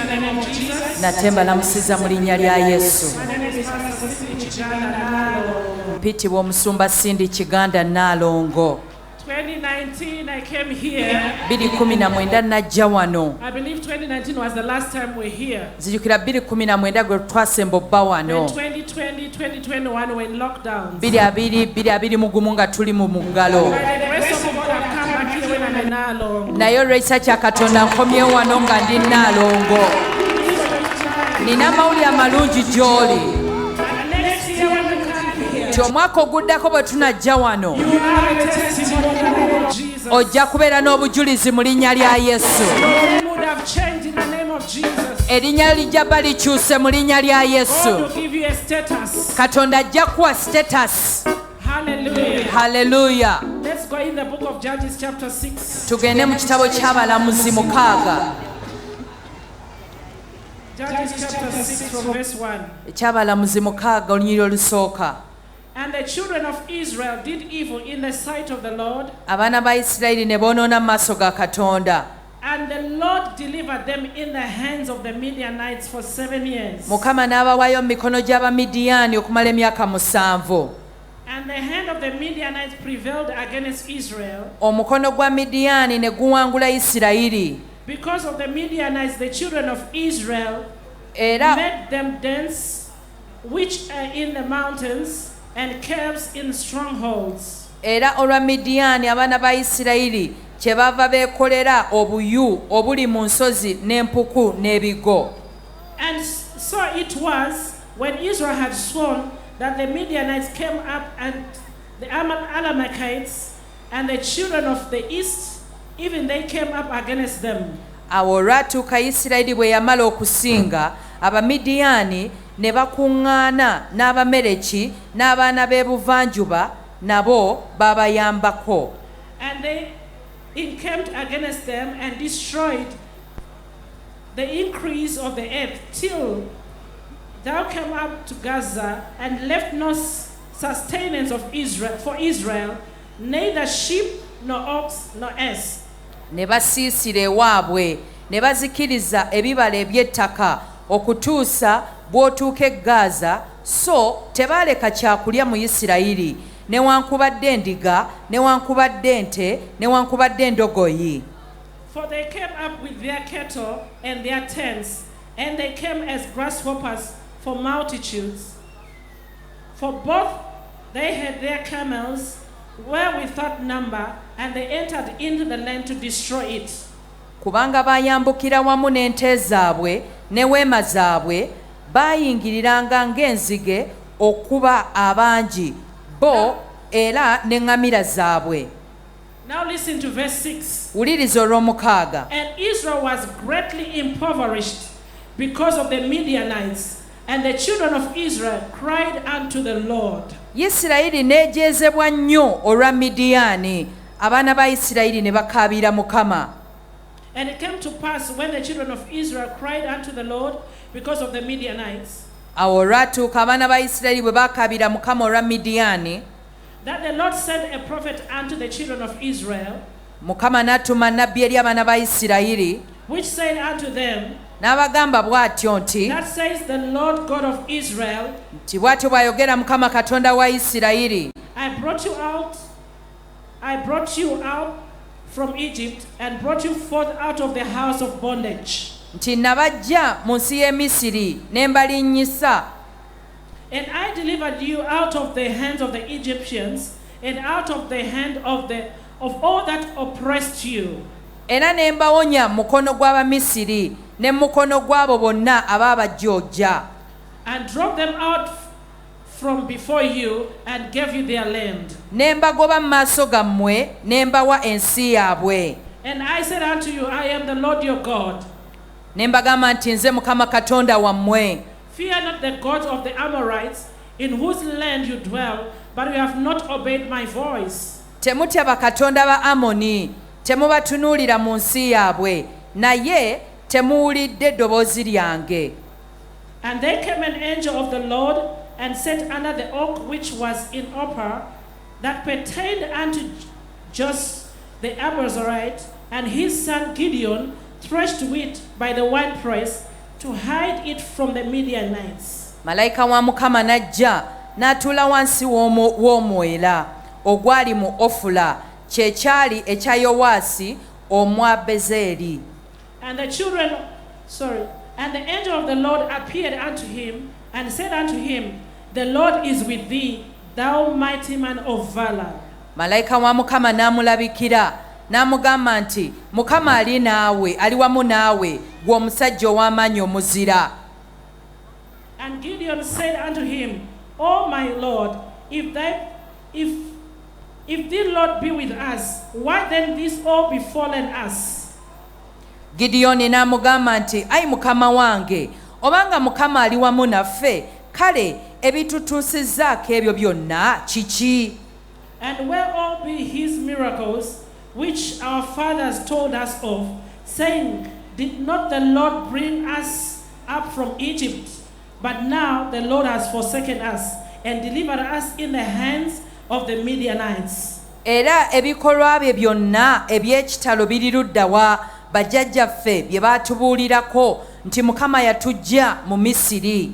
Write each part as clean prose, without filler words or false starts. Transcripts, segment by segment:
in the name of Jesus. nate mbalamusiza mu linnya lya Yesu. My name is Pastor Cindy Kiganda Nalo. Mpitibwa omusumba Cindy Kiganda Nalongo. 2019 I came here. 2019 najja wano. I believe 2019 was the last time we're here. Nzijukira 2019 gwe twasemba obba wano. 2020, 2021 we're in lockdown. 2020 mugumu nga tuli mu muggalo. Naye olw'ekisa kya Katonda nkomyewo wano nga ndi Nalongo. Nina amawulire amalungi gy'oli. Ti omwaka oguddako bwe tunajja wano ojja kubeera n'obujulizi mu linnya lya Yesu. Erinnya lijja bba likyuse mu linnya lya Yesu. Katonda ajja kuwa status. Hallelujah. Let's go in the book of Judges chapter 6. Tugende mu kitabo ky'Abalamuzi 6. Judges chapter 6 from verse 1. Eky'Abalamuzi 6 olunyiriri olusooka. And the children of Israel did evil in the sight of the Lord. Abaana ba Isirayiri ne boonoona mu maaso ga Katonda. And the Lord delivered them in the hands of the Midianites for 7 years. Mukama n'abawaayo mu mikono gy'Abamidiyaani okumala emyaka 7. And the hand of the Midianites prevailed against Israel. Omukono gwa Midiyaani ne guwangula Isirayiri. Because of the Midianites, the children of Israel made them dens which are in the mountains and caves in strongholds. Era olwa Midiyaani abaana ba Isirayiri kyebava beekolera obuyu obuli mu nsozi n'empuku n'ebigo. And so it was when Israel had sworn that the Midianites came up, and the Amalekites and the children of the east, even they came up against them. Awo olwatuuka Isirayiri bwe yamala okusinga, Abamidiyaani ne bakuŋŋaana n'Abamereki n'abaana b'ebuvanjuba nabo babayambako. And they encamped against them and destroyed the increase of the earth till thou came up to Gaza and left no sustenance of Israel for Israel, neither sheep nor ox nor ass. Ne basiisira ewaabwe ne bazikiriza ebibala eby'ettaka okutuusa bw'otuuka e Gaza, so tebaaleka kyakulya mu Isirayiri newankubadde endiga newankubadde ente newankubadde endogoyi. For they came up with their cattle and their tents, and they came as grasshoppers for multitudes. For both they had their camels were without number, and they entered into the land to destroy it. Kubanga bayambukira wamu n'ente zaabwe ne weema zaabwe, bayingiriranga ng'enzige okuba abangi bo era n'eŋŋamira zaabwe. Now listen to verse 6. Wuliriza olw'omukaaga. And Israel was greatly impoverished because of the Midianites, and the children of Israel cried unto the Lord. Isirayiri n'ejeezebwa nnyo olwa Midiyaani, abaana ba Isirayiri ne bakaabira Mukama. And it came to pass when the children of Israel cried unto the Lord because of the Midianites, Awo olwatuuka abaana ba Isirayiri bwe bakaabira Mukama olwa Midiyaani, that the Lord sent a prophet unto the children of Israel, Mukama n'atuma nnabbi eri abaana ba Isirayiri, which said unto them, n'abagamba bw'atyo nti, that says the Lord God of Israel, nti bw'atyo bw'ayogera Mukama Katonda wa Isirayiri, I brought you out from Egypt and brought you forth out of the house of bondage. nti nabajja mu nsi y'e Misiri ne mbalinnyisa. And I delivered you out of the hands of the Egyptians and out of the hand of all that oppressed you. Era ne mbawonya mu mukono gw'Abamisiri ne mu mukono gw'abo bonna abaabajjojja. And drove them out from before you and gave you their land. Ne mbagoba mu maaso gammwe ne mbawa ensi yaabwe. And I said unto you, I am the Lord your God. Ne mbagamba nti nze Mukama Katonda wammwe. Fear not the gods of the Amorites, in whose land you dwell, but you have not obeyed my voice. Temutya bakatonda ba Amoni, temubatunuulira mu nsi yaabwe, naye temuwulidde eddoboozi lyange. And there came an angel of the Lord and sat under the oak which was in Ophrah, that pertained unto Jos the Abiezrite, and his son Gideon threshed wheat by the winepress, to hide it from the Midianites. Malayika wa Mukama n'ajja n'atuula wansi w'omwera ogwali mu Ofula kyekyali ekya Yowaasi Omwabezeeri. And the angel of the Lord appeared unto him and said unto him, The Lord is with thee, thou mighty man of valor. Malayika wa Mukama n'amulabikira n'amugamba nti Mukama ali naawe, ali wamu naawe, gwe omusajja ow'amaanyi omuzira. And Gideon said unto him, O my Lord, if the Lord be with us, why then this all befallen us? Gideoni n'amugamba nti ayi Mukama wange, obanga Mukama ali wamu naffe, kale ebitutuusizzaako ebyo byonna kiki? And where all be his miracles, which our fathers told us of, saying, Did not the Lord bring us up from Egypt? But now the Lord has forsaken us and delivered us in the hands of the Midianites. Era ebikolwa bye byonna eby'ekitalo biri ludda wa bajjajjaffe bye baatubuulirako nti Mukama yatujja mu Misiri.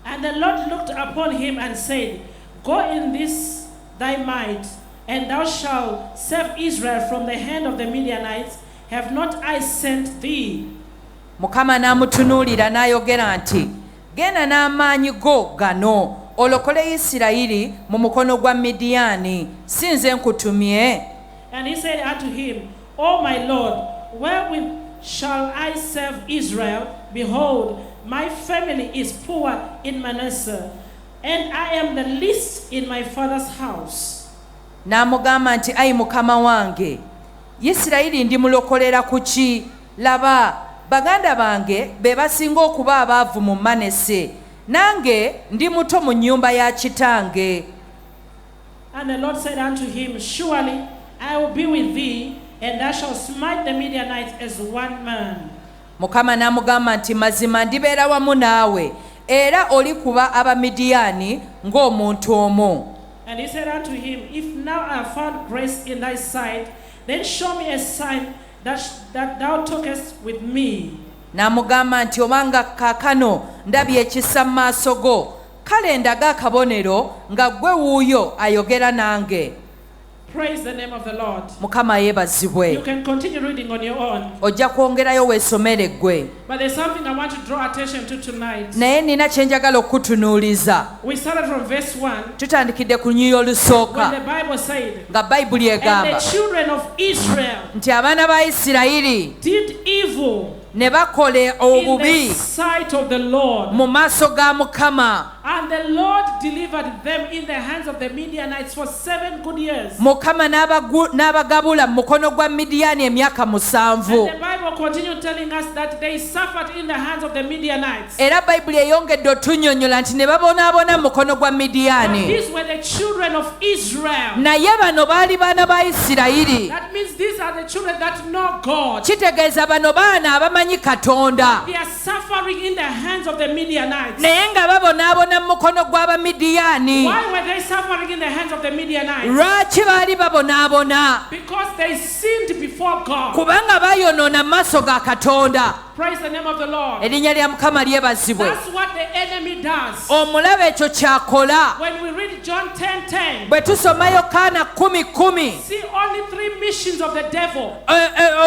And the Lord looked upon him and said, Go in this thy might, and thou shalt save Israel from the hand of the Midianites. Have not I sent thee? Mukama n'amutunuulira n'ayogera nti genda n'amaanyi go gano olokole Isirayiri mu mukono gwa Midiani, si nze nkutumye? And he said unto him, O my Lord, wherewith shall I serve Israel? Behold, my family is poor in Manasseh, and I am the least in my father's house. N'amugamba nti ayi Mukama wange, Isirayiri ndimulokolera kuki? Laba, baganda bange be basinga okuba abaavu mu Manase, nange ndi muto mu nnyumba ya kitange. And the Lord said unto him, Surely I will be with thee, and thou shalt smite the Midianites as one man. Mukama n'amugamba nti mazima ndibeera wamu naawe, era olikuba Abamidiani ng'omuntu omu. And he said unto him, If now I have found grace in thy sight, then show me a sign that thou talkest with me. N'amugamba nti obanga kaakano ndabye ekisa mu maaso go, kale ndaga akabonero nga ggwe wuuyo ayogera nange. Praise the name of the Lord. Mukama yeebazibwe. You can continue reading on your own. Ojja kwongerayo weesomere ggwe. But there's something I want to draw attention to tonight. Naye nina kye njagala okutunuuliza. We started from verse 1. Tutandikidde ku nnyuyi olusooka. When the Bible said, nga Bayibuli And egamba the children of Israel nti abaana ba Isirayiri did evil ne bakola in the obubi sight of the Lord. mu maaso ga Mukama. And the Lord delivered them in the hands of the Midianites for 7 good years. Mukama n'abagabula mu mukono gwa Midiani emyaka 7. And the Bible continued telling us that they suffered in the hands of the Midianites. Era Bayibuli eyongedde otunnyonnyola nti ne babonaabona mu mukono gwa And Midiani. these were the children of Israel. Naye bano baali baana ba Isirayiri. That means these are the children that know God. Kitegeeza bano baana abamanyi Katonda. They are suffering in the hands of the Midianites. Naye nga babonaabona mu mukono gw'Abamidiani. Why were they suffering in the hands of the Midianites? Lwaki baali babonaabona? Because they sinned before God. Kubanga bayonoona mu maaso ga Katonda. Praise the name of the Lord. Erinnya lya Mukama lyebazibwe. That's what the enemy does. Omulaba ekyo ky'akola. When we read John 10:10, Bwe tusoma Yokaana 10:10, see only 3 missions of the devil.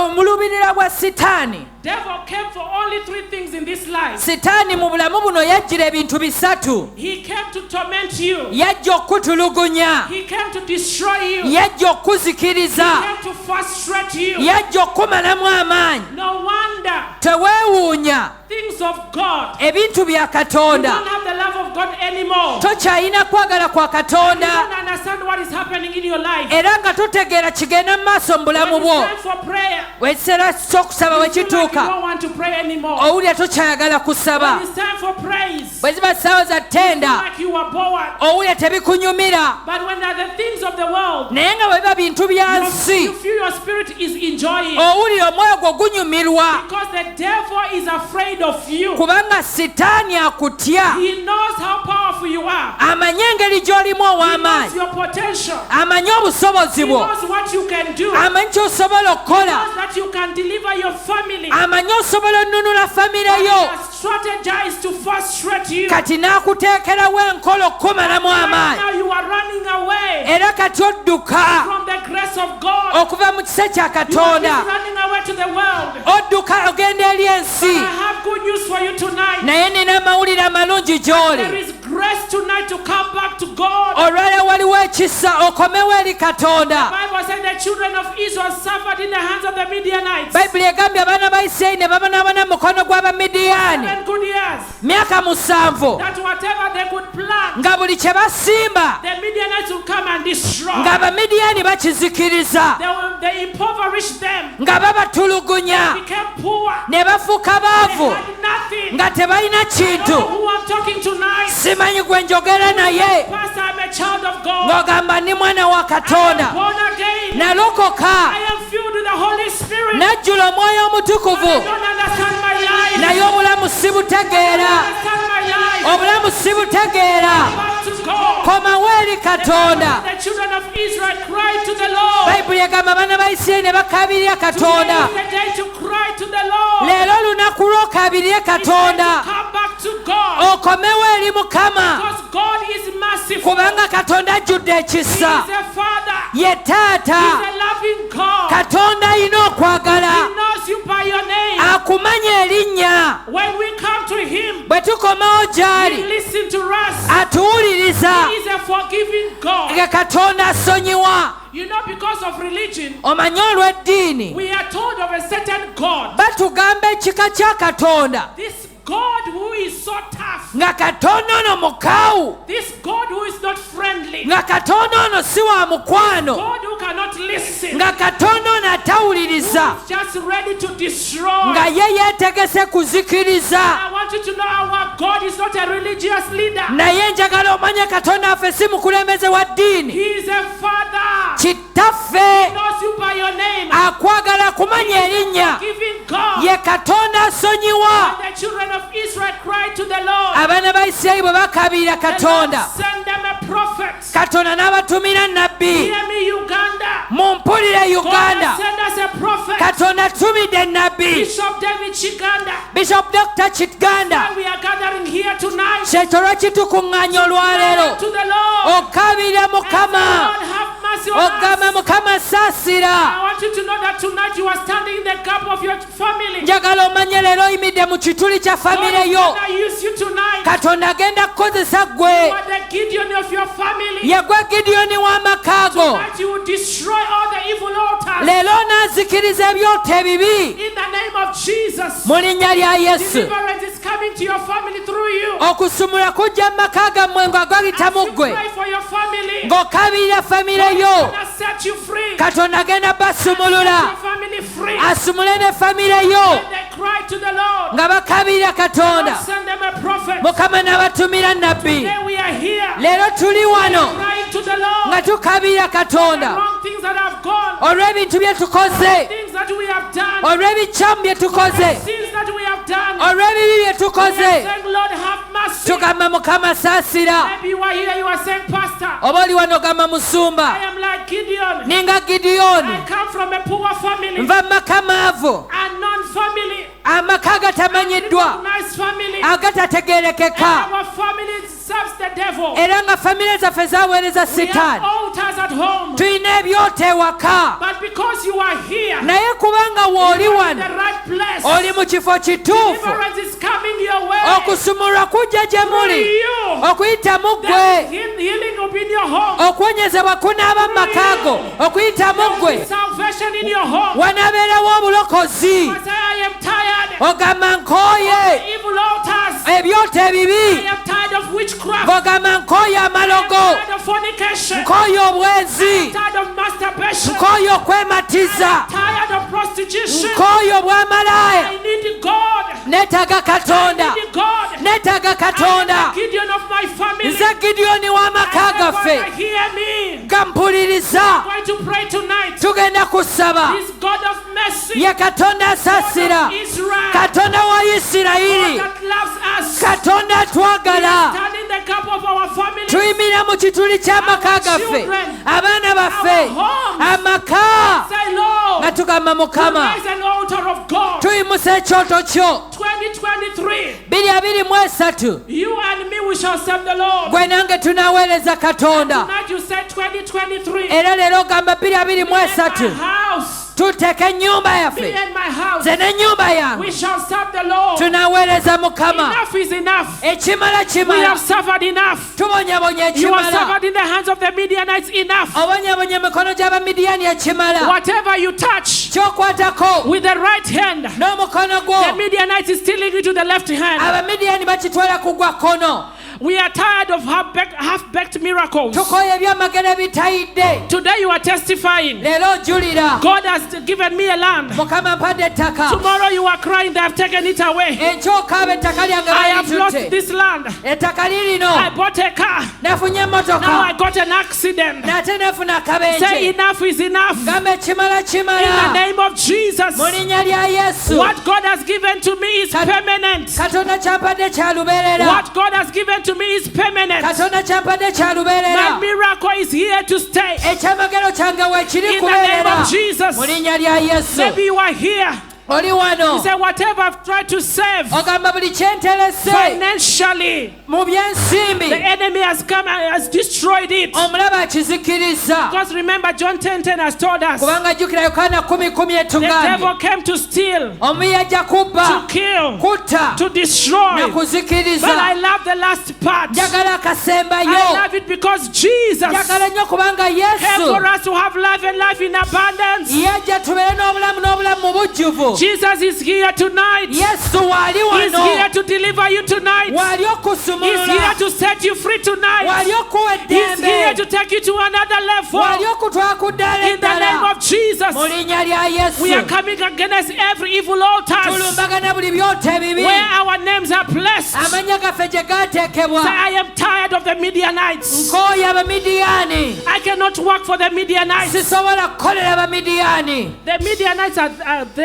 omulubirira bwa Sitaani. Devil came for only 3 things in this life. Sitaani mu bulamu buno yajjira ebintu bisatu. He came to torment you. Yajja okutulugunya. He came to destroy you. Yajja He okuzikiriza. came to frustrate you. Yajja okumalamu amaanyi. No wonder Teweewuunya things of God. ebintu bya You Katonda. don't have the love of God anymore. Tokyalina kwagala kwa You Katonda. don't understand what is happening in your life. Era nga totegeera kigenda mu maaso mu When bulamu it's bwo. time for prayer, Ekiseera ky'okusaba bwe you feel like you kituuka, don't want to pray anymore. owulira tokyayagala kusaba. When it's time for praise, Bwe ziba ssaawa za you feel ttenda, like you are bored. owulira tebikunyumira. But when there are the things of the world, Naye nga bwe biba bintu bya you nsi, feel your spirit is enjoying. owulira omwoyo gwo gunyumirwa. Because the devil is afraid of you. Kubanga Sitaani akutya. He knows how powerful you are. Amanye engeri gy'olimu He knows ow'amaanyi. your potential. potential. amanyi obusobozi He bwo, knows what you can do. amanyi kyosobola He okukola, knows that you can deliver your family. amanyi osobola onnunula famire He yo. has strategized to frustrate you. Kati n'akuteekerawo enkola okukumalamu Right amaanyi, now you are running away era kati odduka from the grace of God. okuva mu kisa kya You are Katonda, just running away to the world. odduka ogenda eri ensi. I have good news for you tonight. Naye nina amawulire amalungi There gy'oli. is grace tonight to come back to God. Olwaleero waliwo ekisa okomewo eri Katonda. The Bible said the children of Israel suffered in the hands of the Midianites. Bayibuli egambye abaana ba Isirayiri ne babonaabona mu mukono gw'Abamidiyaani 7 good years. myaka 7 That whatever they could plant, nga buli kye basimba the Midianites will come and destroy. ng'Abamidiyaani bakizikiriza, They impoverished them. nga babatulugunya, Became poor. ne bafuuka They baavu had nothing. nga tebalina I don't know kintu. who I'm talking tonight. Simanyi gwe njogera naye Pastor, I'm a child of God. ng'ogamba ndi mwana wa I am Katonda, born again. nalokoka, I am filled with the Holy Spirit. najjula Omwoyo I Omutukuvu, don't understand my life. naye obulamu si I butegeera, don't understand my life. obulamu si butegeera. Back to God. Komawo eri Katonda. The children of Israel cried to the Lord. Bayibuli egamba abaana ba Isirayiri ne bakabirira Katonda. Today is the day to cry to the Lord. Leero lunaku lw'okabirire It's time to Katonda, come back to God. okomewo eri Mukama, Because God is merciful. kubanga Katonda ajjudde He ekisa. is a Father. Ye He Taata. is a loving God. Katonda alina He okwagala, knows you by your name. akumanya erinnya. When we come to Him, Bwe tukomawo He gy'ali, listens to us. atuwuliriza. He is a forgiving God. Nga Katonda asonyiwa. You know, because of religion, Omanyi olw'eddiini we are told of a certain God. batugamba ekika kya Katonda, This God who is so tough. nga Katonda ono mukaawu, This God who is not friendly. nga Katonda ono si wa mukwano, God who cannot listen. nga Katonda ono atawuliriza, Who is just ready to destroy. nga ye yeetegese kuzikiriza. I want you to know our God is not a religious leader. Naye njagala omanye Katonda affe si mukulembeze wa ddiini. He is a Father. Kitaffe He knows you by your name. akwagala kumanya erinnya. Giving God. Ye Katonda asonyiwa. When the children of Israel cried to the Lord, Abaana ba Isirayiri bwe bakabirira the Lord Katonda, sent them a prophet. Katonda n'abatumira nnabbi. Hear me, Uganda. Mumpulire God Uganda, has sent us a prophet. Katonda atumidde nnabbi. Bishop David Kiganda. Bishop Dr. Kiganda, And we are gathering here tonight. kyekyo lwaki tukuŋŋaanya olwaleero To the Lord. okabira Mukama, Lord, have mercy on us. ogamba Mukama saasira. I want you to know that tonight you are standing in the gap of your family. Njagala omanye leero oyimidde mu kituli kya God famire is yo. gonna use you tonight. Katonda agenda kukozesa You ggwe, are the Gideon of your family. ye gwe Gideoni w'amaka go. Tonight you will destroy all the evil altars. Leero onaazikiriza ebyoto ebibi In the name of Jesus. mu linnya lya Yesu. Deliverance is coming to your family through you. Okusumula kujja mu maka gammwe ng'agayita As mu you ggwe, pray for your family, ng'okabirira famire yo. God has set you free. Katonda agenda basumulula, Set your family free. asumule ne famire yo When they cry to the Lord, nga bakabirira Katonda. send them a prophet. Mukama n'abatumira nnabbi. Today we are here Leero tuli wano crying to the Lord. nga tukabirira The Katonda wrong things that have gone, olw'ebintu bye tukoze, things that we have done, olw'ebikyamu bye tukoze, sins that we have done. olw'ebibi bye We are tukoze. saying, Lord, have mercy. Tugamba Mukama saasira. Maybe you are here, you are saying, Pastor, Oba oli wano gamba I musumba, am like Gideon. ninga Gideoni, I come from a poor family, nva mu maka maavu, a non-family, amaka agatamanyiddwa, nice family. agatategeerekeka, Our family serves the devil. era nga famire zaffe zaaweereza We have sitaani. altars at home. Tulina ebyoto ewaka, But because you are here, naye kubanga w'oli you are in wano the right place. oli mu kifo kituufu, Deliverance is coming your way. okusumulwa kujja gye muli, Through you. okuyita mu There is ggwe, healing will be in your home. okuwonyezebwa kunaaba mu maka go, okuyita mu There will ggwe, be salvation in your home. wanaabeerawo obulokozi. I say, I am tired. Ogamba nkooye Evil altars. ebyoto I ebibi, am tired of witchcraft. ng'ogamba nkooye I am amalogo, tired of fornication. nkooye obwenzi, Tired of masturbation. nkooye okwematiza, Tired of prostitution. nkooye obwamalaaya. I need God. Neetaaga Katonda, I need God. neetaaga I am Katonda. the Gideon of my family. Nze Gideoni w'amaka gaffe, Father, hear me. gampuliriza. I'm going to pray tonight. Tugenda kusaba. This God of mercy, Ye Katonda God asaasira, of Israel, Katonda wa God Isirayiri, that loves us, Katonda atwagala, stand in the take up of our families, tuyimira mu kituli ky'amaka gaffe, abaana baffe, amaka, say, Lord, nga tugamba Mukama raise an altar of God. tuyimusa ekyoto kyo. 2023, 2023 you and me, we shall serve the Lord. gwe nange tunaaweereza Katonda. Tonight you said 2023, Era leero ogamba my 2023 house, tuteeka ennyumba me yaffe, and my house, nze n'ennyumba we yange shall serve the Lord. tunaaweereza Mukama. Enough is enough. Ekimala We kimala, have suffered enough. tubonyabonya You have ekimala, suffered in the hands of the Midianites enough. obonyabonya emikono gy'Abamidiyaani ekimala. Whatever you touch Kyokwatako with the right hand, n'omukono the gwo, Midianites is stealing it to the left hand. Abamidiyaani bakitwala ku gwa kkono. We are tired of half-baked miracles. Tukooye ebyamagero ebitayidde. Today you are testifying. Leero ojulira, God has given me a land. Mukama mpadde ettaka. Tomorrow you are crying they have taken it away. Enkya okaaba ettaka lyange I have lost balitutte. this land. Ettaka I liirino bought a car. nafunye Now I emmotoka, got an accident. nate nefuna Say akabenje. enough is enough. Gamba ekimala In the kimala. name of Jesus. Mu linnya lya Yesu. What God has given to me is permanent. Katonda kyampadde kya lubeerera. What God has given to me is permanent. Katonda kyampadde kya My lubeerera. miracle is here to stay. Ekyamagero kyange weekiri In the name kubeerera. of Jesus. Mu linnya lya Yesu. Maybe you are here. Oli wano You say, whatever I've tried to save ogamba buli kyenterese financially, mu the byensimbi enemy has come and has destroyed it. omulaba akizikiriza. Because remember, John 10:10 has told us the Kubanga jjukira Yokaana 10:10 etugambye devil came to steal, omubi yajja to kubba, kill, kutta to destroy. na But I kuzikiriza. love the last part. Njagala I akasembayo. love it because Jesus Njagala nnyo kubanga came Yesu for us to have life and life in abundance. yajja tubeere n'obulamu mu bujjuvu. Jesus is here tonight. Yesu waali He's here wano, to deliver you tonight. waali He's okusumulula, here to set you free tonight. waali okuwa He's here to eddembe, take you to another level. waali okutwala ku ddala In the name eddala. of Jesus, Mu linnya lya we are Yesu coming against every evil altar tulumbagana buli byoto ebibi where our names are blessed. amannya gaffe gye Say, gaateekebwa. I am tired of the Midianites. Nkooye Abamidiyaani, I cannot work for the Midianites. sisobola kukolera Abamidiyaani. The Midianites they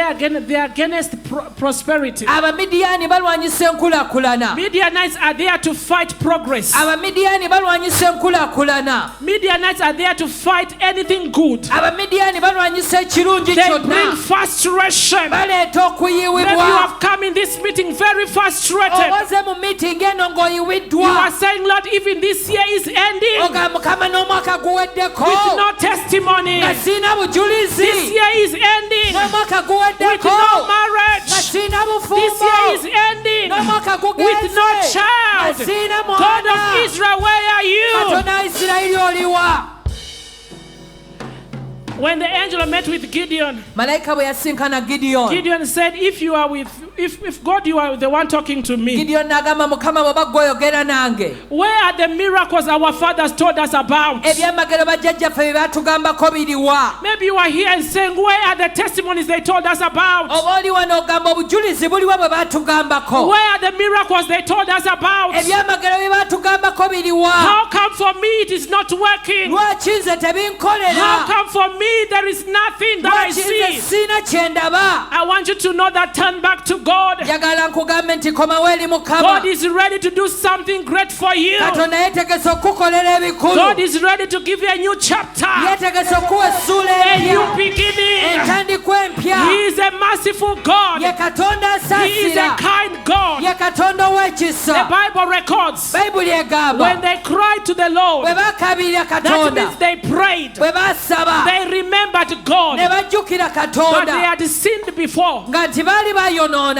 are against prosperity. Abamidiyaani balwanyisa enkulaakulana. Midianites are there to fight progress. Abamidiyaani balwanyisa enkulaakulana. Midianites are there to fight anything good. Abamidiyaani balwanyisa ekirungi They bring kyonna. frustration. Baleeta Maybe you okuyiwibwa. have come in this meeting very frustrated. Owaze mu miitingi eno You ng'oyiwiddwa. are saying, Lord, even this year is ending Oga Mukama n'omwaka guweddeko. with no testimony. Nga sirina This bujulizi. year is ending N'omwaka with guweddeko. no Nga marriage. sirina This year is bufumbo. ending N'omwaka with gugenze. no Nga child. sirina God of mwana. Israel, where are you? Katonda wa Isirayiri oliwa. When the angel met with Gideon, Malayika bwe yasinkana Gideon. Gideon said, if God, you are the one talking to me, Gideon n'agamba Mukama bw'oba ggwe oyogera nange. where are the miracles our fathers told us about? Ebyamagero bajjajjaffe bye baatugambako biriwa. Maybe you are here and saying, where are the testimonies they told us about? Oba oli wano ogamba obujulizi buliwa bwe baatugambako. Where are the miracles they told us about? Ebyamagero bye baatugambako biriwa. How come for me it is not working? Lwaki nze How tebinkolera? come for me there is nothing that I Lwaki nze see? siina kye ndaba? I want you to know that turn back to God. Njagala nkugambe nti komawo eri Mukama. God is ready to do something great for you. Katonda yeetegese okukukolera ebikulu. God is ready to give you a new chapter, Yeetegese okuwa essuula a new empya. beginning. Entandikwa empya. He is a merciful God. Ye Katonda He is a asaasira. kind God. Ye Katonda The ow'ekisa. Bible records Bayibuli egamba when they cried to the Lord, bwe baakabirira that Katonda, means they prayed. bwe baasaba, They remembered God, ne bajjukira but they Katonda had sinned before. nga nti baali bayonoona.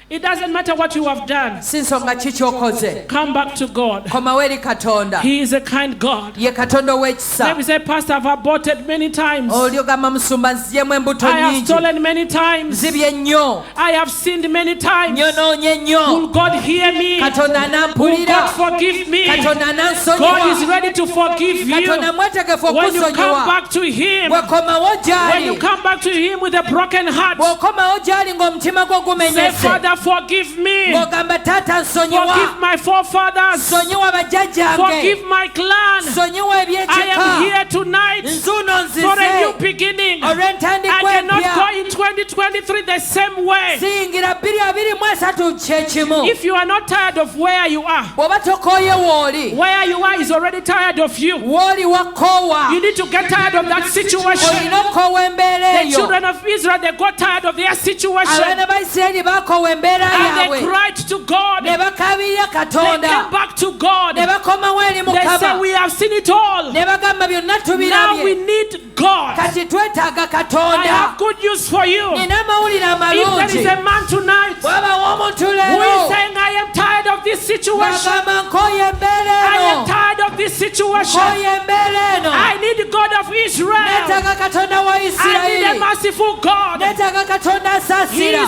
It doesn't matter what you have done. Si nsonga ki ky'okoze. Come back to God. Komawo eri Katonda. He is a kind God. Ye Katonda ow'ekisa. Maybe say, Pastor, I've aborted many times. Oli ogamba musumba nzigyemu embuto I have nnyingi. stolen many times. Nzibye nnyo. I have sinned many times. Nyonoonye nnyo. Will God hear me? Katonda Will anampulira. God forgive me? Katonda God is anansonyiwa. ready to forgive you. Katonda mwetegefu When you come okusonyiwa. back to Him, Bwe komawo when you gy'ali. come back to Him with a broken heart, Bw'okomawo gy'ali ng'omutima gwo say, gumenyese. Father, forgive me. ng'ogamba taata nsonyiwa, Forgive my forefathers. nsonyiwa bajjajjange, Forgive my clan. nsonyiwa I ebyekika, am here tonight nzuuno for a new nzize beginning. olw'entandikwa I cannot empya, go in 2023 the same way. siyingira 2023 kyekimu. If you are not tired of where you are, bw'oba tokooye wooli, where you are is already tired of you. wooli wakoowa, You need to get tired of that situation. olina okoowa embeera The eyo. children of Israel, they got tired of their situation abaana ba Isirayiri bakoowa embeera and they yaabwe, cried to God. ne bakabirira They Katonda, came back to God. ne bakomawo eri They said, Mukama, we have seen it all. ne bagamba byonna Now we tubirabye, need God. kati twetaaga I Katonda. have good news for you. Nina amawulire If there is amalungi, a man tonight bw'abawo omuntu who leero is saying, I am tired of this situation, n'agamba nkooye embeera I am eno, tired of this situation, nkooye embeera eno, I need God of Israel, neetaaga Katonda wa I need a Isirayiri, merciful God. neetaaga Katonda He is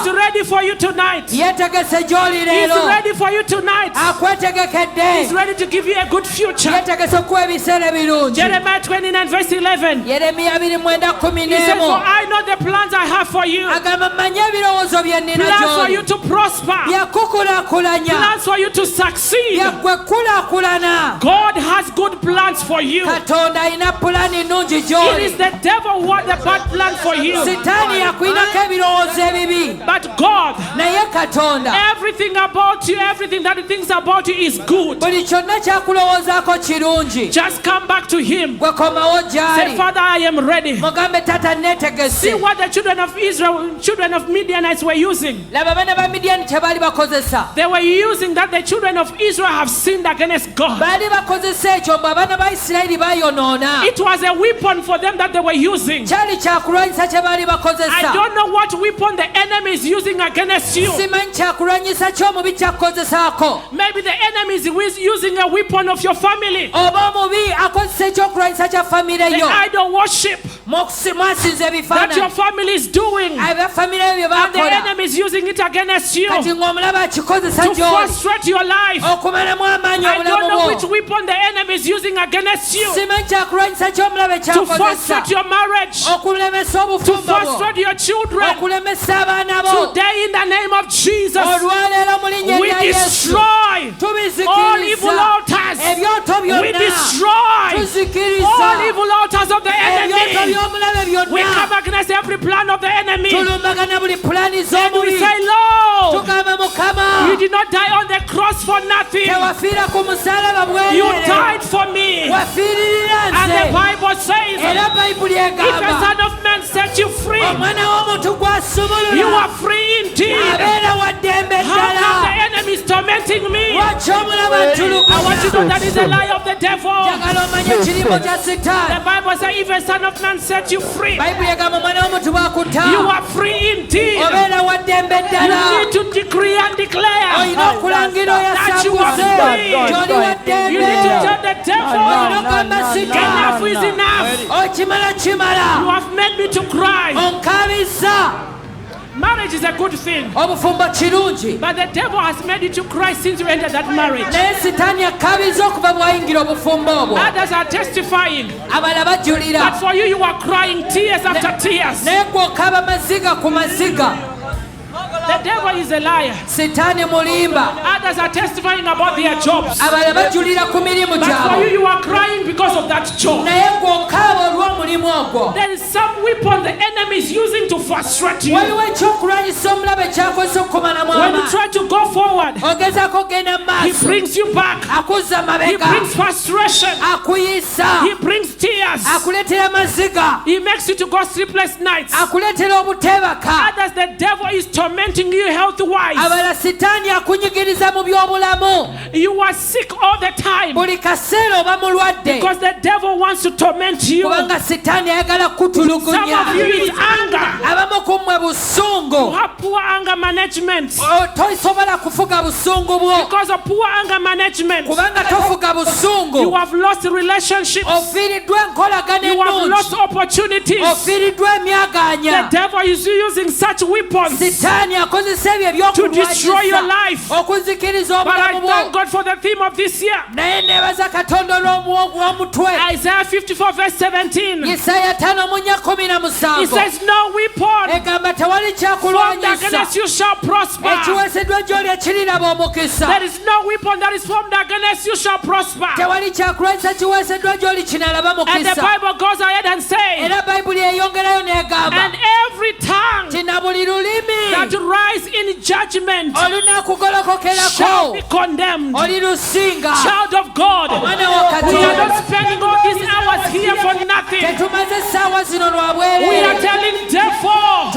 asaasira, ready for you tonight. yeetegese gy'oli He is leero, ready for you tonight. akwetegekedde, He is ready to give you a good future. yeetegese okuwa ebiseera ebirungi. Jeremiah 29 verse 11. Yeremiya 29:11 He said, for I know the plans I have for you. agamba manye ebirowoozo bye nnina Plans for gy'oli, you to prosper. byakukulaakulanya, Plans for you to succeed. byaggwe kulaakulana. God has good plans for you. Katonda alina pulaani nnungi It is gy'oli. the devil who had the bad plan for you. Sitaani yakulinako ebirowoozo ebibi, But God, naye Katonda everything about you, everything that he thinks about you is good. buli kyonna kyakulowoozaako kirungi. Just come back to him. Gwe komawo Say, gy'ali, Father, I am ready. mugambe taata See neetegese. what the children of Israel, children of Midianites were using. Laba abaana ba Midiani kye baali bakozesa. They were using that the children of Israel have sinned against God. Baali bakozesa ekyo mbu abaana ba Isirayiri baayonoona. It was a weapon for them that they were using. Kyali kyakulwanyisa kye baali I bakozesa. don't know what weapon the enemy is using against you. Simanyi kyakulwanyisa ky'omubi kyakukozesaako. Maybe the enemy is using a weapon of your family. Oba omubi akozesa ekyokulwanyisa kya famire The yo. idol worship Mwasinza that your ebifaananyi. family is doing. Abafamire byo And the bakola. enemy is using it against you Kati to ng'omulaba akikozesa gy'oli. frustrate your life. Okumalamu amaanyi I don't know obulamu which bwo. weapon the enemy is using against you Simanyi kyakulwanyisa ky'omulaba to kyakozesa. frustrate your marriage, Okulemesa to obufumbo bwo. frustrate your children. Okulemesa abaana bo. Today, in the name of Jesus, Olwaleero mu linnya we lya Yesu. destroy all evil Tubizikiriza. altars. Ebyoto We byonna. destroy Tuzikiriza. all evil altars of the Ebyoto enemy. by'omulabe We byonna. come against every plan of the enemy. Tulumbagana buli pulaani And we z'omubi. say, Lord, Tugamba Mukama, you did not die on the cross for nothing. tewafiira ku musalaba You bwereere. died for me. Wafiiririra And the nze. Bible says, Era Bayibuli if the egamba, Son of Man set you free, omwana w'omuntu you gw'asumulula are free indeed. abeera wa ddembe How come ddala. the enemy is tormenting me? Lwaki omulaba I want you to know ntulugunya? that is a lie of the devil. Njagala omanye ekirimo kya The Sitaani. Bible says, if a Son of Man set you free, Bayibuli egamba omwana w'omuntu bw'akutta, you are free indeed. obeera wa ddembe You ddala. need to decree and declare Olina okulangira that you are oyasanguze. free. Gy'oli wa You need to ddembe. tell the devil, Ogamba enough Sitaani. is enough. Okimala You kimala. have made me to cry. Onkaabizza. Marriage is a good thing, Obufumbo kirungi. but the devil has made you to cry since you entered that marriage. Naye Sitaani akkaabizza okuva bw'ayingira obufumbo obwo. Others are testifying, Abalala bajulira. but for you, you are crying tears after tears. Naye gwe okaaba maziga ku maziga. The devil is a liar. Sitaani mulimba. Others are testifying about their jobs, Abalala bajulira ku mirimu but for gyabwe. you, you are crying because of that job. Naye gwe okaaba olw'omulimu ogwo. There is some weapon the enemy is using to frustrate you. Waliwo ekyokulwanyisa omulabe kyakozesa okukumalamu When you amaanyi. try to go forward, Ogezaako okgenda mu he maaso. brings you back. Akuzza He mabega. brings frustration. Akuyisa. He brings tears. Akuleetera maziga. He makes you to go sleepless nights. Akuleetera obuteebaka. Others, the devil is tormenting you health-wise. Abalala Sitaani akunyigiriza mu by'obulamu. You are sick all the time Buli kaseera oba mulwadde. because the devil wants to torment you. Kubanga Sitaani ayagala Some of you kutulugunya. is anger. Abamu ku mmwe You busungu. have poor anger management. Tosobola kufuga busungu bwo. Because of poor anger management, Kubanga tofuga you busungu. have lost relationships. Ofiiriddwa enkolagana You have lost ennungi. opportunities. Ofiiriddwa The emyagaanya. devil is using such weapons Sitaani to destroy your life. But I thank God for the theme of this year. Isaiah 54 verse 17. It says, no weapon formed against you shall prosper. There is no weapon that is formed against you shall prosper. And the Bible goes ahead and says, and every tongue that rise in judgment shall be condemned. Child of God, we are not spending all these hours here for nothing. We are telling therefore,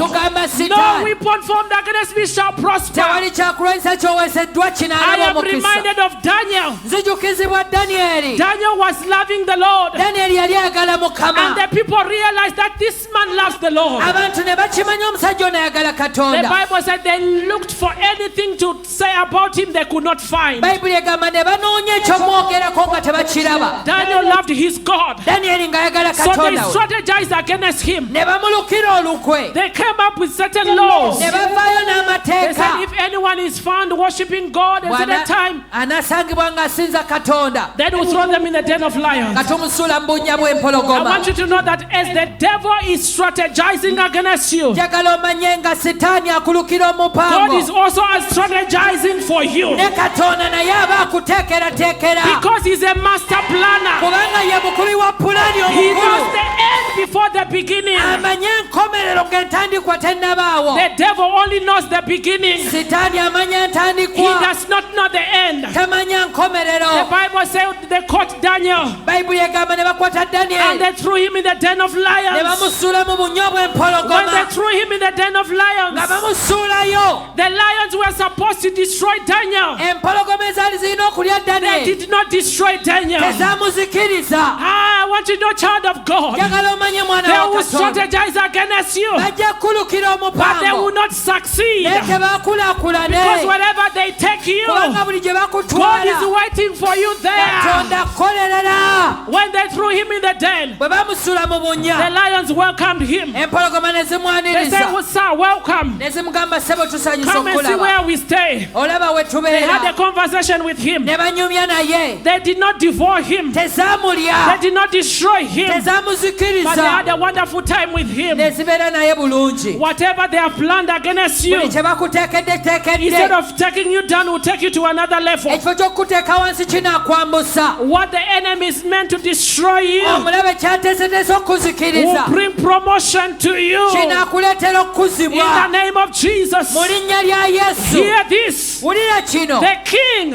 no weapon formed against me shall prosper. I am reminded of Daniel. Daniel was loving the Lord, and the people realized that this man loves the Lord. The Bible said they looked for anything to say about him they could not find. Daniel loved his God, so they strategized against him. They came up with certain laws. They said if anyone is found worshiping God at a time, then we'll throw them in the den of lions. I want you to know that as the devil is strategizing against you, God is also strategizing for you, because he's a master planner. He knows the end before the beginning. The devil only knows the beginning. He does not know the end. The Bible says they caught Daniel and they threw him in the den of lions. When they threw him in the den of lions, the lions were supposed to destroy Daniel. They did not destroy Daniel. I want you to know, child of God, they will strategize against you, but they will not succeed, because wherever they take you, God is waiting for you there. When they threw him in the den, the lions welcomed him. They said, well, sir, welcome. Come and see where we stay. They had a conversation with him. They did not devour him. They did not destroy him. But they had a wonderful time with him. Whatever they have planned against you, instead of taking you down, will take you to another level. What the enemy is meant to destroy you will bring promotion to you. In the name of Jesus. Hear this. The king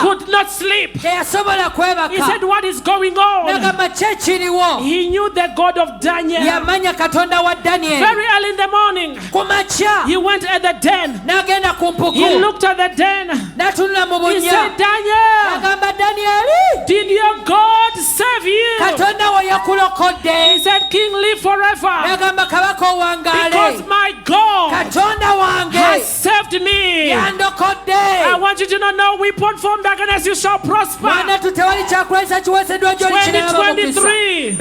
could not sleep. He said, what is going on? He knew the God of Daniel. Very early in the morning, he went at the den. He looked at the den. He said, Daniel, did your God save you? He said, King, live forever, because my God has saved me. I want you to know, no weapon formed against you shall prosper. 2023,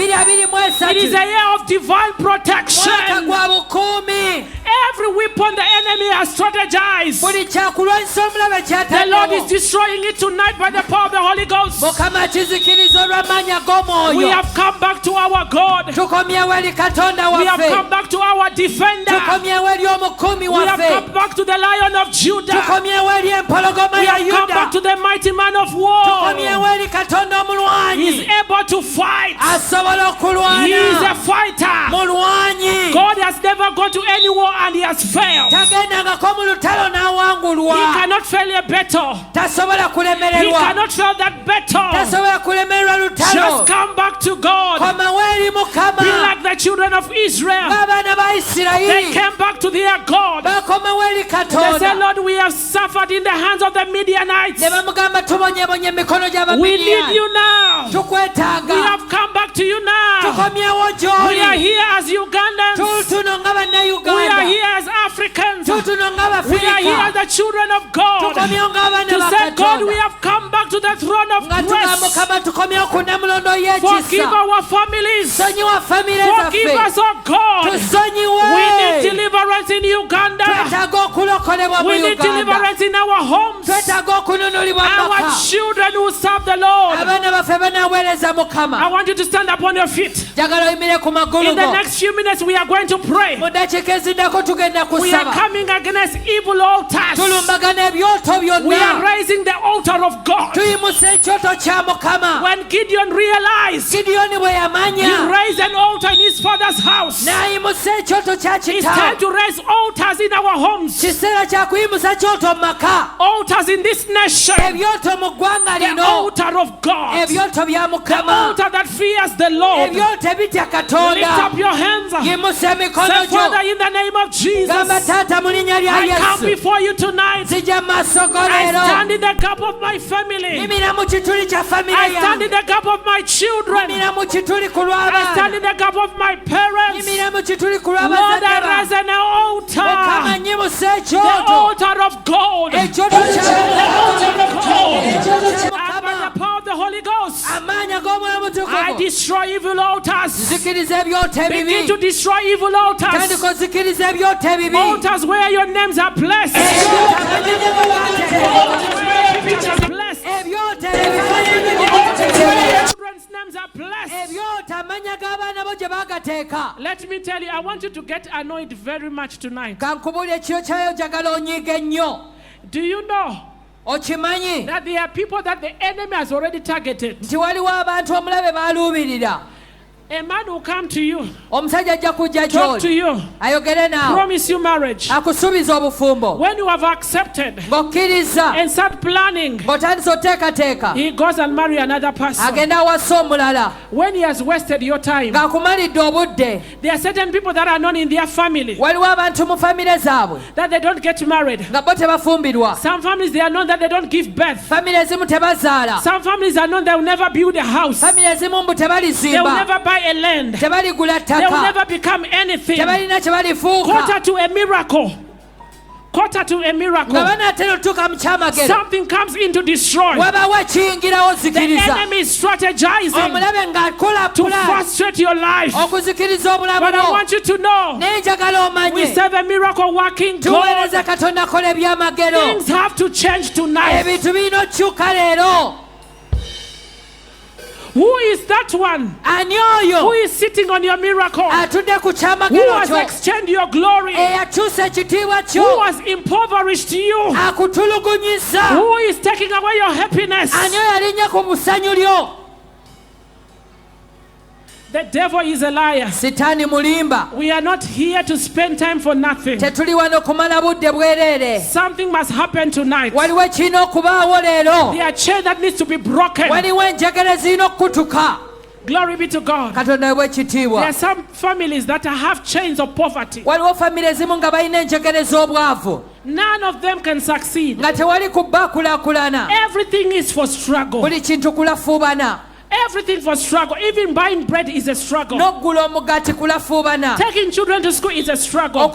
it is a year of divine protection. Every weapon the enemy has strategized, the Lord is destroying it tonight by the power of the Holy Ghost. We have come back to our God. We have come back to our defender. We have come back to the Lion of Judah. We have come back to the mighty man of war. He is able to fight. He is a fighter. God has never gone to any war and he has failed. He cannot fail a battle. He cannot fail that battle. Just come back to God. Be like the children of Israel. They came back to their God. They said, Lord, we have suffered in the hands of the Midianites. We need you now. We have come back to you now. We are here as Ugandans. We are here as Africans. We are here as the children of God. To say, God, we have come back to the throne of grace. Forgive our families. Forgive us, oh God. We need deliverance in Uganda. We need deliverance in our homes. Our children who serve the Lord. I want you to stand up on your feet. In the next few minutes we are going to pray. We are coming against evil altars. We are raising the altar of God. When Gideon realized he raised an altar in his father's house, it's time to raise altars in our homes. Altars in this nation. The altar of God. The altar that fears the Lord. Lift up your hands. Say, Father, in the name of Jesus, I come before you tonight. I stand in the gap of my family. I stand in the gap of my children. I stand in the gap of my parents. Lord, I raise an altar. The altar of God. The altar of God. And by the power of the Holy Ghost, I destroy evil altars. Begin to destroy evil altars. Altars where your names are blessed. Children's names are blessed. Let me tell you, I want you to get annoyed very much tonight. Do you know that there are people that the enemy has already targeted? A man will come to you, talk to you, promise you marriage. When you have accepted and start planning, he goes and marries another person. When he has wasted your time, there are certain people that are known in their family that they don't get married. Some families, they are known that they don't give birth. Some families are known they will never build a house. They will never buy a land. They will never become anything. Quarter to a miracle. Quarter to a miracle. Something comes in to destroy. The enemy is strategizing to frustrate your life. But I want you to know, we serve a miracle working God. Things have to change tonight. Who is that one? Who is sitting on your miracle? Who has exchanged your glory? Who has impoverished you? Who is taking away your happiness? The devil is a liar. We are not here to spend time for nothing. Something must happen tonight. There are chains that needs to be broken. Glory be to God. There are some families that have chains of poverty. None of them can succeed. Everything is for struggle. Everything for struggle. Even buying bread is a struggle. Taking children to school is a struggle.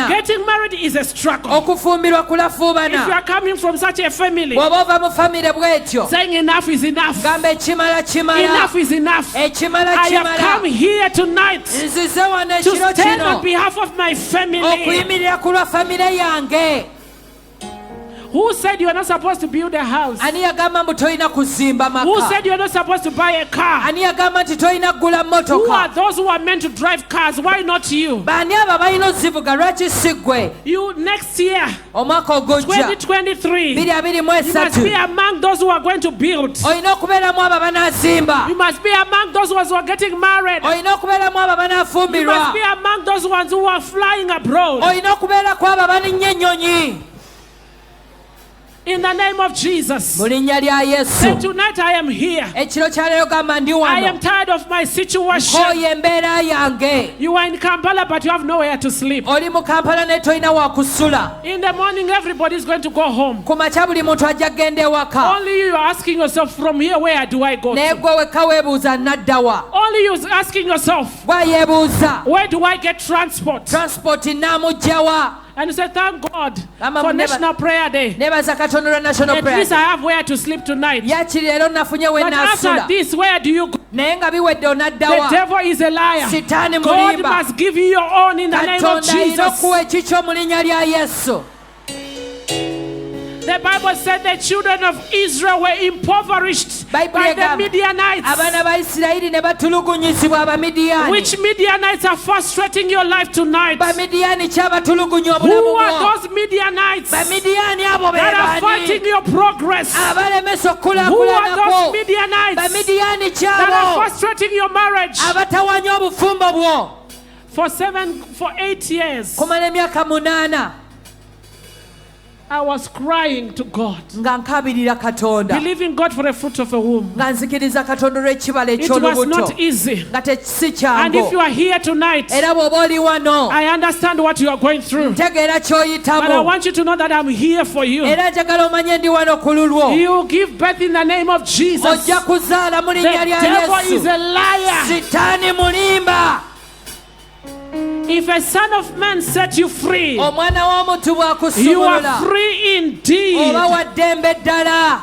Getting married is a struggle. If you are coming from such a family, saying enough is enough, enough is enough, I have come here tonight to stand on behalf of my family. Who said you are not supposed to build a house? Who said you are not supposed to buy a car? Who are those who are meant to drive cars? Why not you? You next year, 2023, you must be among those who are going to build. You must be among those ones who are getting married. You must be among those ones who are flying abroad. In the name of Jesus. And tonight I am here. I am tired of my situation. You are in Kampala but you have nowhere to sleep. In the morning everybody is going to go home. Only you are asking yourself, from here where do I go to? Only you are asking yourself, where do I get transport? And you say, thank God Mama, for never- National Prayer Day. nebaza katonda olwa national At prayer least I have where to sleep tonight. yakiri leero nafunye we But after naasula this, where do you go? naye nga biwedde The onaddawa devil is a liar. sitaani God mulimba must give you your own in the name of katonda alina Jesus. okuwa ekikyo mu linnya lya yesu. The Bible said the children of Israel were impoverished by Bayibuli the egamba Midianites. abaana ba isirayiri ne batulugunyizibwa abamidiyaani. Which Midianites are frustrating your life tonight? bamidiyaani kyabatulugunya obulamu Who are bwo. those Midianites that bamidiyaani abo be are baani fighting your progress? abalemesa Who are okukulaakulana those kwo. Midianites bamidiyaani that are kyabo frustrating your marriage? abatawanya obufumbo bwo. For 8 years, kumala emyaka 8 I was crying to God, nga nkabirira katonda believing God for a fruit of a womb. nga nzikiriza katonda olw'ekibala It was eky'olubuto not easy. nga si And if you kyangu. are here tonight, era bw'oba oli wano I understand what you are going through. ntegeera But I ky'oyitamu want you to know that I'm here for you. era njagala omanye ndi wano ku lulwo. You give birth in the name of Jesus. ojja kuzaala mu The linnya lya devil is yesu. a liar. sitaani mulimba. If a son of man set you free, omwana w'omuntu you bw'akusumulula are free indeed. oba wa ddembe ddala.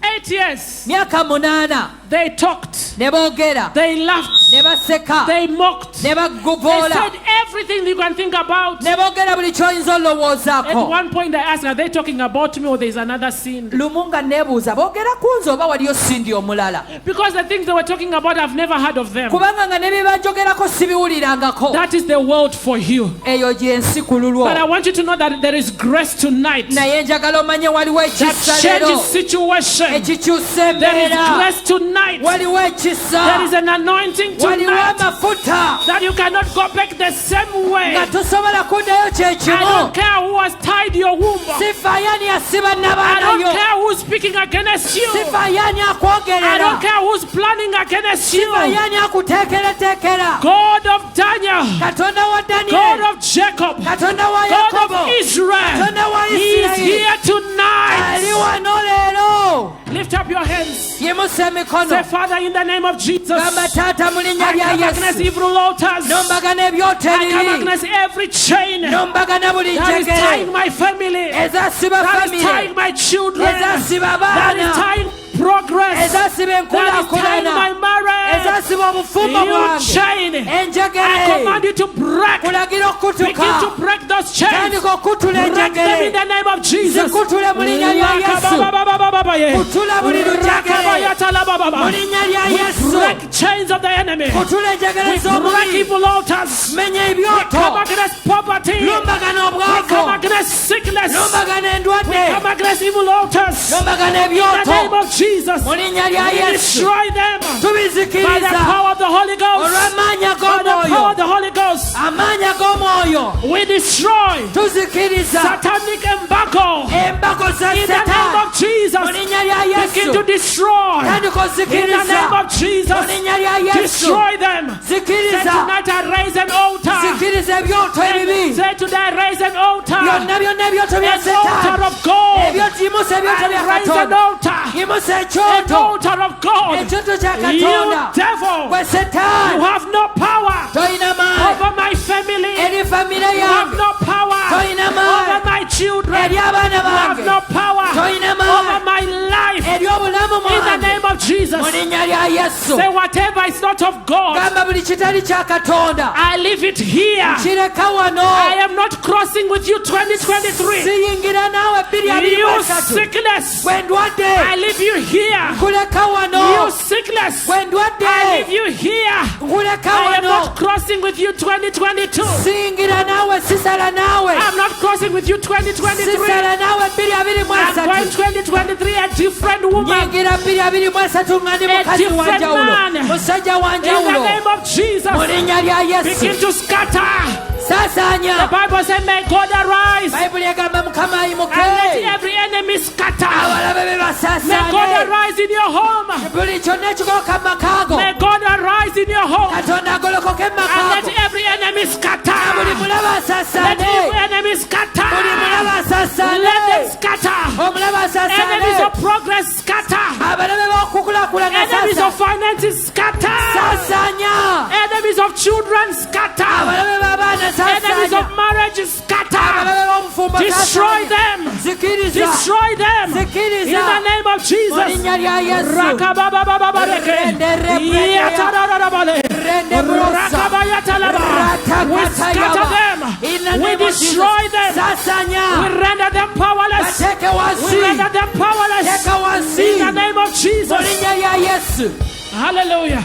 8 years, myaka 8 they talked, ne boogera they laughed, ne baseka they mocked, ne they baguvoola said everything you can think about. ne boogera buli ky'oyinza At olowoozaako. one point I asked, are they talking about me or there's another sin? lumu nga neebuuza boogera ku nze oba waliyo sindi omulala. Because the things they were talking about, I've never heard of them. kubanga nga ne bye banjogerako sibiwulirangako. That is the world for you. eyo gy'ensi ku lulwo. But I want you to know that there is grace tonight naye njagala omanye waliwo that ekisa leero changes situation. ekikyusa There is embeera. grace tonight. waliwo ekisa. There is an anointing waliwo tonight amafuta that you cannot go back the same way. nga tosobola kuddayo I kyekimu. don't care who has tied your womb. sifaayani asiba I don't nabaanayo. care who's speaking against you. sifaayani I don't akwogerera. care who's planning against you. sifaayani akuteekerateekera. God of Daniel, katonda wa God daniyeli. of Jacob, katonda wa God yakobo. of Israel, katonda wa He is isirayiri. here ali tonight. wano leero. Lift up your hands. yimusa emikono. Say, Father, in the name of Jesus, gamba taata mu linnya I lya come against yesu. evil altars. nombagana ebyoto I come ebibi. against every chain that nombagana buli is tying njegere. my family, ezasiba that is famire. tying my children, ezasiba that is abaana. tying progress, ezasiba that is tying my enkulaakulana. marriage. ezasiba obufumbo You bwange. chain, I enjegere. command you to break. kulagira Begin to okutuka. break those chains. tandika okutula Break them in enjegere. the name of Jesus. zikutule mu linnya lya yesu. kutula buli lujegere. mu linnya lya We yesu. break chains of the enemy. kutula enjegere We break z'omubi. evil altars. menya We come ebyoto. against poverty. We lumbagana come obwavu. against sickness. lumbagana We come endwadde. against evil altars. lumbagana In the name ebyoto. of Jesus, mu linnya we lya yesu. destroy them by the tubizikiriza. power of the Holy Ghost. olw'amaanyi By the power ag'omwoyo. of the Holy Ghost, amaanyi ag'omwoyo. we destroy tuzikiriza. satanic embargo. embago za In the name setaani. of Jesus, mu linnya lya begin to yesu. destroy. tandika In the name ozikiriza. of Jesus, mu linnya lya yesu. destroy them. Say zikiriza. tonight I raise an altar. zikiriza ebyoto ebibi. Say today I raise an altar. byonna byonna ebyoto bya An altar setaani. of gold. ebyoto yimusa ebyoto bya I raise an katonda. altar. yimusa An ekyoto. altar of God. ekyoto kya You katonda. devil, gwe you setaani. have no power toyina maanyi. over my family. eri famire You have yange. no power Toyina over maanyi. my children. eri You abaana have bange. no power Toyina over maanyi. my life. eri obulamu In the mwange. name of Jesus, mu linnya lya yesu. say whatever is not of God, gamba buli kitali kya katonda. I leave it here. kireka wano. I am not crossing with you 2023. siyingira naawe You 2023. sickness, gwe ndwadde. I leave you here. nkuleka You wano. sickness, gwe I ndwadde. leave you here. nkuleka I am wano. not crossing with you 2022. siyingira naawe sisala naawe. I'm not crossing with you 2023. sisala naawe I'm going 2023. 2023 a different woman. nyingira 2023 nga ndi A mukazi different wanjawulo. man. musajja In the wanjawulo. name of Jesus, mu linnya lya begin yesu. to scatter. The saasaanya. Bible says, may God arise bayibuli egamba mukama and let ayimuke. every enemy scatter. abalabe be May God basaasaane. arise in your home. buli kyonna ekigoloka mu makaago. May God arise in your home katonda agolokoke mu and makaago. let every enemy buli scatter. mulaba Let every asaasaane. enemy scatter. buli mulaba Let them asaasaane. scatter. omulaba Enemies asaasaane. of progress scatter. abalabe b'okukulaakulana Enemies of finances scatter. saasaanya. Enemies of children scatter. abalabe b'abaana Enemies village scatter. Destroy them. Destroy them. In the name of Jesus. We scatter them. We destroy them. We render them powerless. We render them powerless. In the name of Jesus. Hallelujah.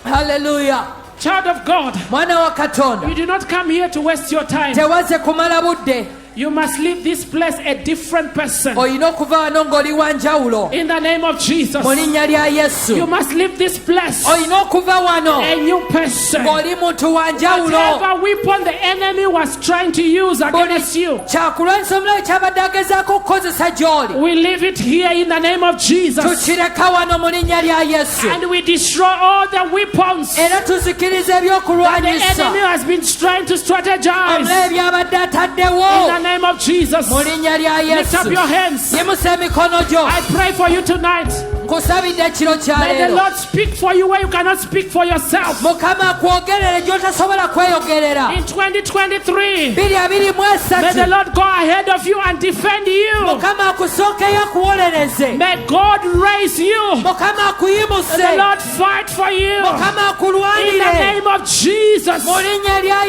Hallelujah. Child of God, Mwana wa Katonda, you do not come here to waste your time. tewaze kumala budde. You must leave this place a different person. Olina okuva wano ng'oli wa njawulo. In the name of Jesus. Mu linnya lya Yesu. You must leave this place Olina okuva wano a new person. ng'oli muntu wa njawulo. Whatever weapon the enemy was trying to use against you, kyakulwanyisa omulabe kyabadde agezaako okukozesa gy'oli. we leave it here in the name of Jesus. Tukireka wano mu linnya lya Yesu. And we destroy all the weapons Era tuzikiriza that the ebyokulwanyisa enemy has been trying to strategize. omulabe byabadde In ataddewo. the name of Jesus. Mu linnya lya Lift up Yesu. your hands. Yimusa emikono gyo. I pray for you tonight. Nkusabidde ekiro kya May the leero. Lord speak for you where you cannot speak for yourself. Mukama akwogerere gy'otasobola kweyogerera. In 2023, 2023 may the Lord go ahead of you and defend you. Mukama akusookeyo akuwolereze. May God raise you. Mukama May the akuyimuse. Lord fight for you. Mukama In the akulwanire. name of Jesus. Mu linnya lya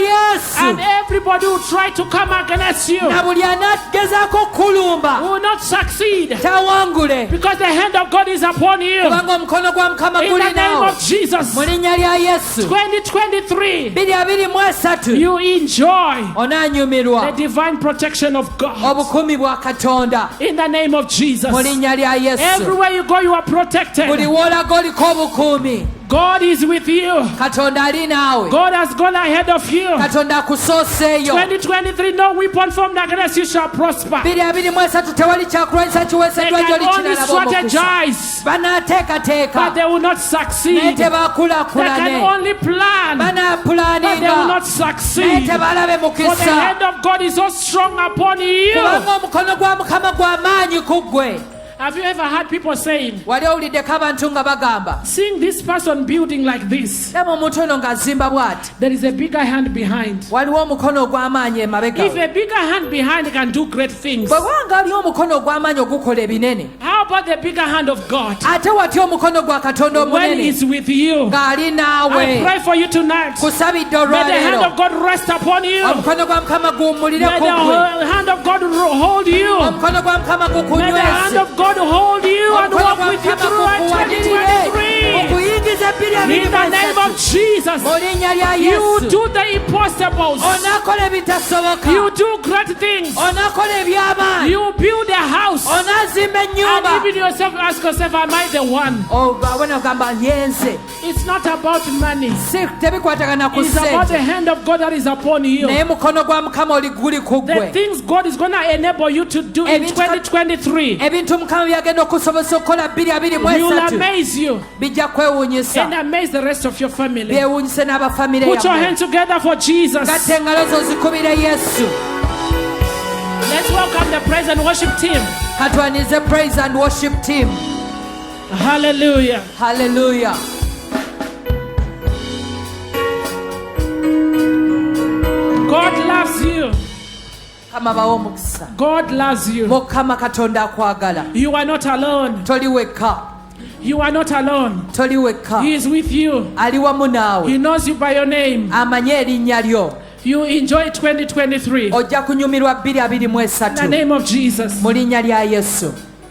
And Yesu. everybody who try to come against you Na buli anagezaako kulumba will not succeed, tawangule. because the hand of God is upon you. Kubanga omukono gwa Mukama In guli the name naawe. of Jesus. Mu linnya lya Yesu. 2023, 2023 you enjoy onaanyumirwa the divine protection of God. obukumi bwa Katonda. In the name of Jesus. Mu linnya lya Yesu. Everywhere you go, you are protected. Buli w'olaga oliko obukuumi. God is with you. Katonda ali naawe. God has gone ahead of you. Katonda akusooseeyo. 2023, no weapon formed against you shall prosper. 2023 tewali kyakulwanyisa They kiweeseddwa can gy'oli only kinalaba omukisa. strategize, but Banaateekateeka they will not naye succeed. They can tebaakulaakulane. only plan, but they will Banaapulaaninga not naye succeed. tebalabe For the mukisa. hand of God is so strong upon you. Kubanga omukono gwa Mukama gwa maanyi ku ggwe. Have you ever heard people saying, Wali owuliddeko abantu nga bagamba, seeing this person building like this, laba omuntu ono ng'azimba bw'ati. there is a bigger hand behind. Waliwo omukono ogw'amaanyi emabega. If a bigger hand behind can do great things, Bwe wanga aliwo omukono ogw'amaanyi ogukola ebinene, how about the bigger hand of God ate watya omukono gwa Katonda when omunene He's with you? ng'ali I naawe. pray for you tonight. Kusabidde May the hand olwaleero of God rest upon you. omukono gwa Mukama guwummulire May ku ggwe. the hand of God hold you. Omukono gwa Mukama May the hand gukunyweze. of God hold you and Omukono walk gwa with you Mukama throughout gukuwanirire. 2023. Okuyingiza In the name of 2023. Jesus, Mu linnya lya you Yesu. do the impossibles. Onaakola ebitasoboka. You do great things. Onaakola eby'amaanyi. You build a house. Onaazimba And ennyumba. even yourself ask yourself, am I the one? Abona ogamba yenze. It's not about money. Si tebikwatagana ku It's about the ssente. hand of God that is upon you. Naye mukono gwa Mukama guli ku The ggwe. things God is going to enable you to do in 2023 Ebintu Mukama byagenda okusobozesa okukola 2023 will amaze you bijja kwewuunyisa. and amaze the rest of your family. Byewuunyise n'abafamire Put your yammwe. hands together for Jesus. Gatta engalo zo zikubire Yesu. Let's welcome the praise and worship team. Katwanize praise and worship team. Hallelujah. Hallelujah. God loves you. Mukama bawa omukisa. God loves you. Mukama Katonda akwagala. You are not alone. Toli wekka. You are not alone. Toli wekka. He is with you. Ali wamu naawe. He knows you by your name. Amanye erinnya lyo. You enjoy 2023. Ojja kunyumirwa In the 2023 name of Jesus. mu linnya lya Yesu.